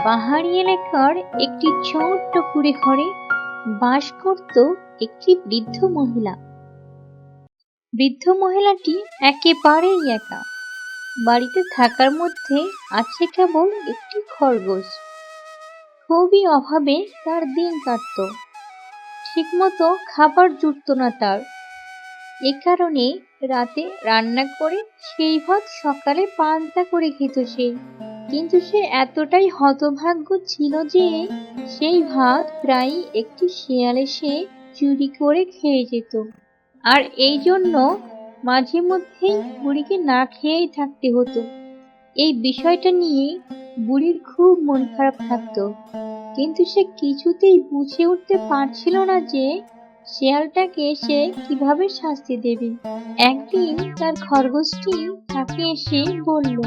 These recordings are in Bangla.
পাহাড়ি এলাকার একটি ছোট্ট কুঁড়ে ঘরে বাস করত একটি বৃদ্ধ মহিলা। বৃদ্ধ মহিলাটি একেবারেই একা। বাড়িতে থাকার মধ্যে আছে কেবল একটি খরগোশ। খুবই অভাবে তার দিন কাটত। ঠিকমতো খাবার জুটত না তার। এ কারণে রাতে রান্না করে সেই ভাত সকালে পান্তা করে খেত সে। কিন্তু সে এতটাই হতভাগ্য ছিল যে সেই ভাত প্রায়ই একটি শেয়াল এসে চুরি করে খেয়ে যেত। আর এই জন্য মাঝে মধ্যেই বুড়িকে না খেয়েই থাকতে হতো। এই বিষয়টা নিয়ে বুড়ির খুব মন খারাপ থাকতো, কিন্তু সে কিছুতেই বুঝে উঠতে পারছিল না যে শেয়ালটাকে সে কিভাবে শাস্তি দেবে। একদিন তার খরগোশটি তাকে এসে বলল,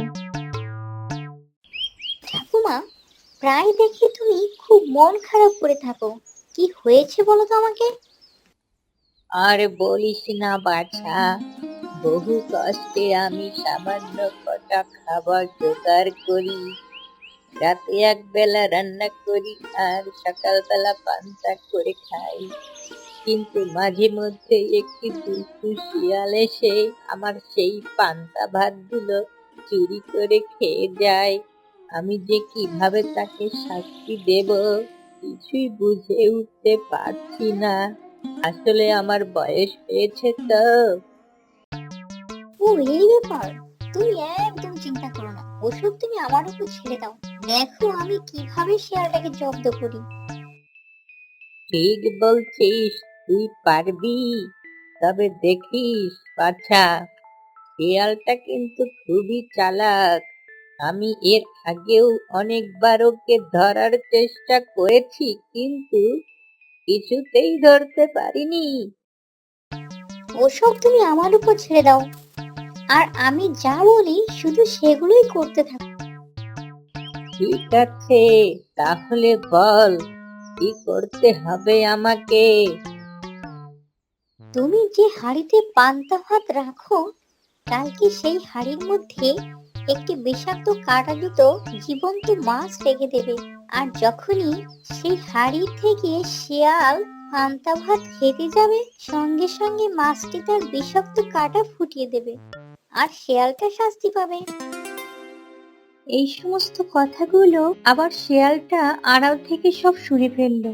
ঠাকুমা, প্রায় দেখি তুমি খুব মন খারাপ করে থাকো। কি হয়েছে বলো তো আমাকে। আর বলিস না বাছা, বহু কষ্টে আমি সামান্য কটা খাবার জোগাড় করি। রাতে একবেলা রান্না করি আর সকালবেলা পান্তা করে খাই। কিন্তু মাঝে মধ্যে একটি দুষ্টু শিয়াল এসে আমার সেই পান্তা ভাতগুলো চুরি করে খেয়ে যায়। আমি যে কিভাবে তাকে শাস্তি দেব কিছুই বুঝে উঠতে পারছি না। আসলে আমার বয়স হয়েছে তো। ও, এই ব্যাপার। তুমি একদম চিন্তা করো না, ওসব তুমি আমার উপর ছেড়ে দাও। দেখো আমি কিভাবে শেয়ালটাকে জব্দ করি। ঠিক বলছিস, তুই পারবি। তবে দেখিস বাছা, শিয়ালটা কিন্তু খুবই চালাক। আমি এর আগেও অনেকবার ওকে ধরার চেষ্টা করেছি, কিন্তু কিছুতেই ধরতে পারিনি। ওসব তুমি আমার উপর ছেড়ে দাও, আর আমি যা বলি শুধু সেগুলোই করতে থাকো। ঠিক আছে, তাহলে বল কি করতে হবে আমাকে। তুমি যে হাঁড়িতে পান্তা ভাত রাখো, কালকে সেই হাঁড়ির মধ্যে একটি বিষাক্ত কাঁটাযুক্ত জীবন্ত মাছ রেখে দেবে। আর যখনই সেই হাঁড়ি থেকে শিয়াল পান্তা ভাত খেতে যাবে, সঙ্গে সঙ্গে মাছটি তার বিষাক্ত কাঁটা ফুটিয়ে দেবে, আর শিয়ালটা শাস্তি পাবে। এই সমস্ত কথাগুলো আবার শেয়ালটা আড়াল থেকে সব শুনে ফেলল।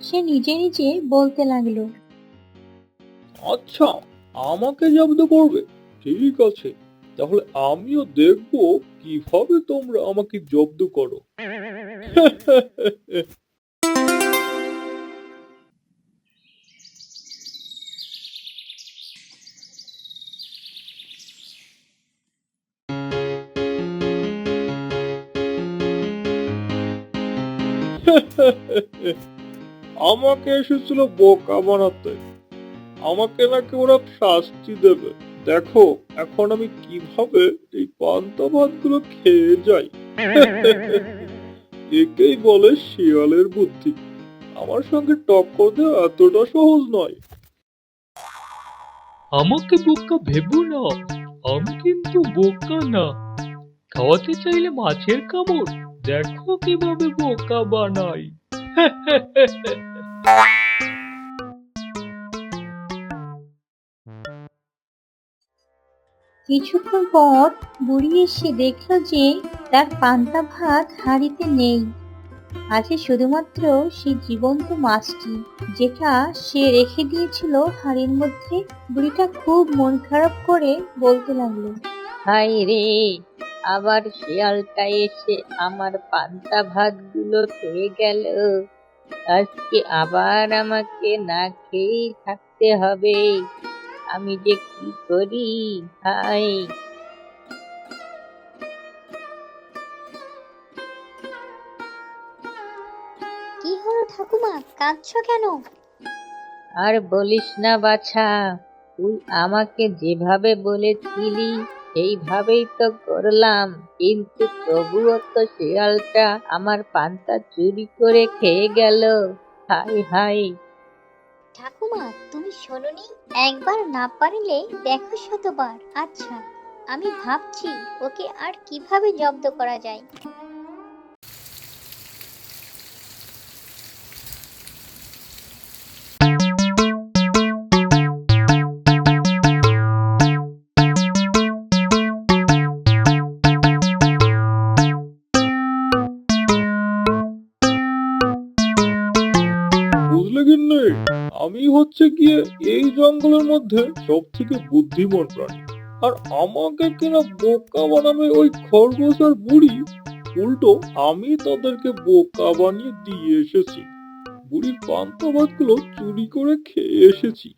সে নিজে নিজে বলতে লাগলো, আচ্ছা, আমাকে জব্দ করবে? ঠিক আছে, তাহলে আমিও দেখবো কিভাবে তোমরা আমাকে জব্দ করো। আমাকে এসেছিল বোকা বানাতে। আমাকে নাকি ওরা শাস্তি দেবে। দেখো এখন আমি কিভাবে এই পান্তা ভাতগুলো খেয়ে যাই। একেই বলে শিয়ালের বুদ্ধি। আমার সঙ্গে টক্কর দেওয়া এতটা সহজ নয়। আমাকে বোকা ভেবো না, আমি কিন্তু বোকা না। খাওয়াতে চাইলে মাছের কামড়, দেখো কিভাবে বোকা বানাই। কিছুক্ষণ পর বুড়ি এসে দেখল যে তার পান্তা ভাত হাঁড়িতে নেই। আছে শুধুমাত্র সেই জীবন্ত মাছটি, যেটা সে রেখে দিয়েছিল হাঁড়ির মধ্যে। বুড়িটা খুব মন খারাপ করে বলতে লাগলো, হায় রে, আবার শিয়ালটা এসে আমার পান্তা ভাতগুলো খেয়ে গেল। আজকে আবার আমাকে না খেয়েই থাকতে হবে। আমি যে কি করি, হায়। কি হলো ঠাকুমা, কাঁদছো কেন? আর বলিস না বাছা, তুই আমাকে যেভাবে বলেছিলি সেইভাবেই তো করলাম, কিন্তু তবুও তো শিয়ালটা আমার পান্তা চুরি করে খেয়ে গেল। হায় হায়। ঠাকুমা, তুমি শোনোনি, একবার না পারলে দেখো শতবার। আচ্ছা, আমি ভাবছি ওকে আর কিভাবে জব্দ করা যায়। হচ্ছে গিয়ে এই জঙ্গলের মধ্যে সব থেকে বুদ্ধিমান প্রাণী, আর আমাকে কিনা বোকা বানাবে ওই খরগোশ আর বুড়ি। উল্টো আমি তাদেরকে বোকা বানিয়ে দিয়ে এসেছি, বুড়ির পান্তা ভাতগুলো চুরি করে খেয়ে এসেছি।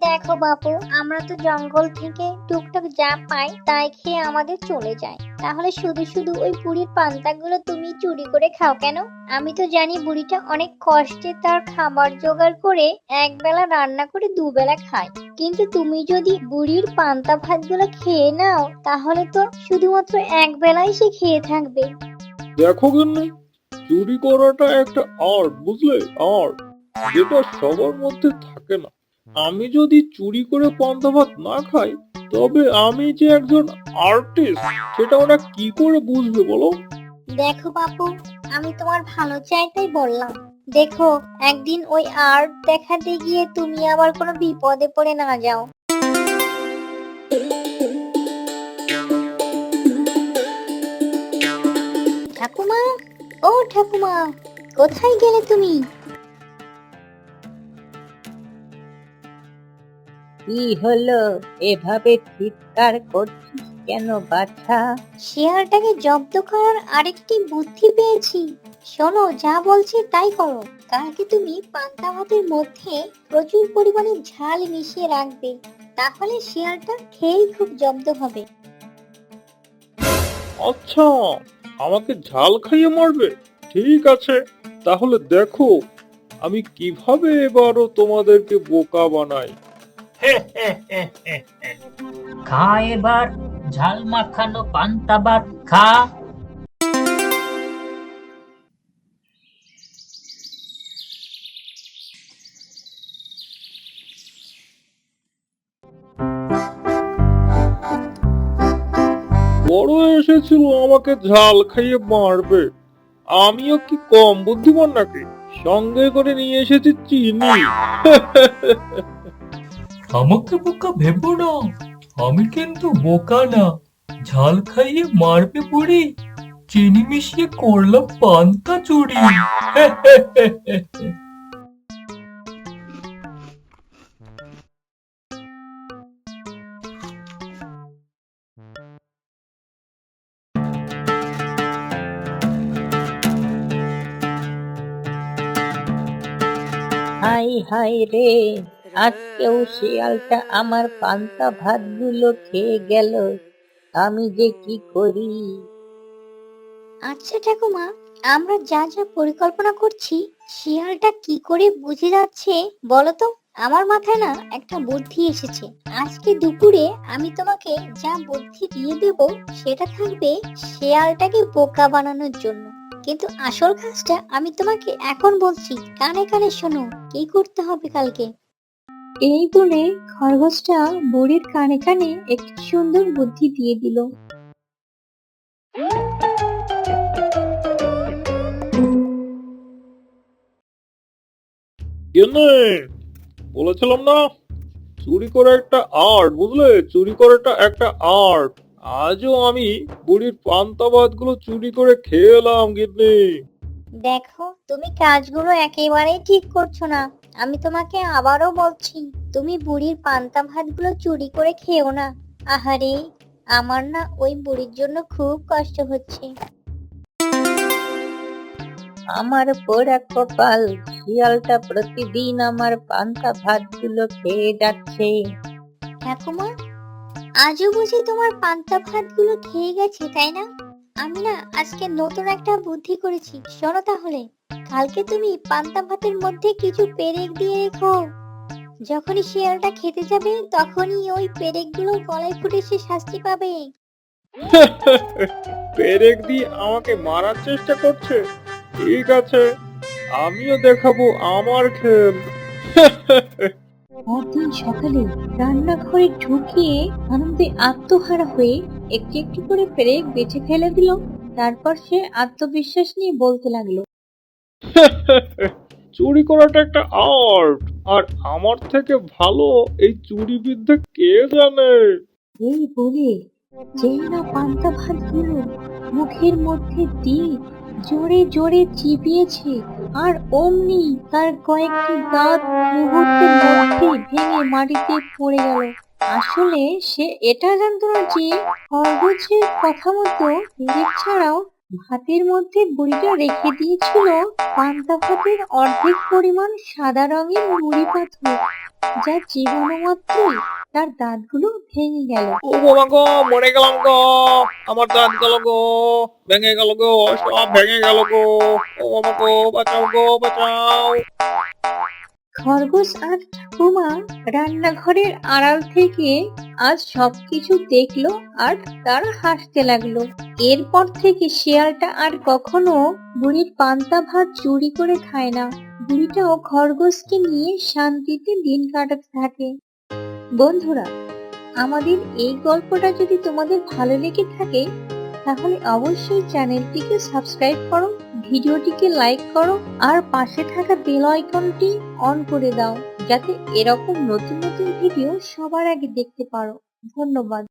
দেখো বাপু, আমরা তো জঙ্গল থেকে টুকটাক যা পাই তাই খেয়ে আমাদের চলে যায়, তাহলে শুধু শুধু ওই বুড়ির পান্তাগুলো তুমি চুরি করে খাও কেন? আমি তো জানি বুড়িটা অনেক কষ্টে তার খাবার জোগাড় করে একবেলা রান্না করে দুবেলা খায়, কিন্তু তুমি যদি বুড়ির পান্তা ভাতগুলো খেয়ে নাও তাহলে তো শুধুমাত্র এক বেলাই সে খেয়ে থাকবে। দেখো গিন্নি, চুরি করাটা একটা আর্ট, বুঝলে? আর্ট, যেটা সবার মধ্যে থাকে না। আমি যদি চুরি করে পান্তা ভাত না খাই, তবে আমি যে একজন আর্টিস্ট সেটা ওরা কি করে বুঝবে বলো? দেখো বাপু, আমি তোমার ভালো চাই তাই বললাম। দেখো, একদিন ওই আর্ট দেখাতে গিয়ে তুমি আবার কোনো বিপদে পড়ে না যাও। ঠাকুমা, ও ঠাকুমা, কোথায় গেলে তুমি? কি হলো, এভাবে চিৎকার করছিস কেন বাছা? শেয়ালটাকে জব্দ করার আরেকটি বুদ্ধি পেয়েছি। শোনো, যা বলছি তাই করো। কালকে তুমি পান্তা ভাতের মধ্যে প্রচুর পরিমাণে ঝাল মিশিয়ে রাখবে, তাহলে শেয়ালটা খেয়েই খুব জব্দ হবে। আচ্ছা, আমাকে ঝাল খাইয়ে মারবে? ঠিক আছে, তাহলে দেখো আমি কিভাবে এবারও তোমাদেরকে বোকা বানাই। খা এবার ঝাল মাখানো পান্তা ভাত খা। বড় এসেছিল আমাকে ঝাল খাইয়ে মারবে, আমিও কি কম বুদ্ধিমান নাকি? সঙ্গে করে নিয়ে এসেছি চিনি। আমাকে বোকা ভেবো না, আমি কিন্তু বোকা না। ঝাল খাইয়ে মারবে বুড়ি, চিনি মিশিয়ে করলাম পান্তা চুরি। হাই হাই রে, আজকেও শিয়ালটা আমার পান্তা ভাতগুলো খেয়ে গেল। আমি যে কি করি? আচ্ছা ঠাকুমা, আমরা যা যা পরিকল্পনা করছি শিয়ালটা কি করে বুঝে যাচ্ছে বলো তো? আমার মাথায় না একটা বুদ্ধি এসেছে। আজকে দুপুরে আমি তোমাকে যা বুদ্ধি দিয়ে দেব সেটা থাকবে শিয়ালটাকে বোকা বানানোর জন্য, কিন্তু আসল কাজটা আমি তোমাকে এখন বলছি, কানে কানে শোনো কি করতে হবে কালকে। এই বলে খরগোশটা বুড়ির কানে কানে একটি সুন্দর বুদ্ধি দিয়ে দিল। কেনে বলেছিলাম না, চুরি করে একটা আর্ট, বুঝলে? চুরি করাটা একটা আর্ট। আজও আমি বুড়ির পান্তা ভাতগুলো চুরি করে খেয়ে এলাম গিন্নি। দেখো, তুমি কাজগুলো একেবারেই ঠিক করছো না। আমি তোমাকে আবারও বলছি, তুমি বুড়ির পান্তা ভাতগুলো চুরি করে খেও না। আহারে, আমার না ওই বুড়ির জন্য খুব কষ্ট হচ্ছে। আমার পোড়া কপাল, শিয়ালটা প্রতিদিন আমার পান্তা ভাতগুলো খেয়ে যাচ্ছে। ঠাকুমা, আজও বুঝি তোমার পান্তা ভাতগুলো খেয়ে গেছে, তাই না? আমি না আজকে নতুন একটা বুদ্ধি করেছি, শোনো তাহলে। কালকে তুমি পান্তা ভাতের মধ্যে কিছু পেরেক দিয়ে রেখো। যখনই শিয়ালটা খেতে যাবে তখনই ওই পেরেকগুলো গলায় ফুটে সে শাস্তি পাবে। পেরেক দিয়ে আমাকে মারার চেষ্টা করছে? ঠিক আছে, আমিও দেখাবো আমার খেল। পরদিন সকালে রান্নাঘরে ঢুকিয়ে আনন্দে আত্মহারা হয়ে একটি একটি করে পেরেক বেছে ফেলে দিল। তারপর সে আত্মবিশ্বাস নিয়ে বলতে লাগলো, চুরি করাটা একটা আর্ট, আর আমার থেকে ভালো এই চুরি বিদ্যা কে জানে? এই বলে যেই না পান্তা ভাতগুলো মুখের মধ্যে দিয়ে জোরে জোরে চিবিয়েছে আর অমনি তার কয়েকটি দাঁত মুহূর্তের মধ্যে ভেঙে মাটিতে পড়ে গেল। আসলে সে এটা জানতো না যে খরগোশের কথা মতো পেরেক ছাড়াও ভাতের মধ্যে বুড়িটা রেখে দিয়েছিল পান্তা ভাতের অর্ধেক পরিমাণ সাদা রঙের নুড়ি পাথর, যা চিবানো মাত্রই তার দাঁতগুলো ভেঙে গেল। ও বাবা গো, মরে গেলাম গো, আমার দাঁত গেল গো, ভেঙে গেল গো, সব ভেঙে গেল গো, ও বাবা গো, বাঁচাও গো, বাঁচাও। খরগোশ আর ঠাকুমা রান্নাঘরের আড়াল থেকে আজ সবকিছু দেখলো আর তারা হাসতে লাগলো। এরপর থেকে শিয়ালটা আর কখনো বুড়ির পান্তা ভাত চুরি করে খায় না। বুড়িটাও খরগোশকে নিয়ে শান্তিতে দিন কাটাতে থাকে। বন্ধুরা, আমাদের এই গল্পটা যদি তোমাদের ভালো লেগে থাকে তাহলে অবশ্যই চ্যানেলটিকে সাবস্ক্রাইব করো, ভিডিওটিকে লাইক করো আর পাশে থাকা বেল আইকনটি অন করে দাও, যাতে এরকম নতুন নতুন ভিডিও সবার আগে দেখতে পারো। ধন্যবাদ।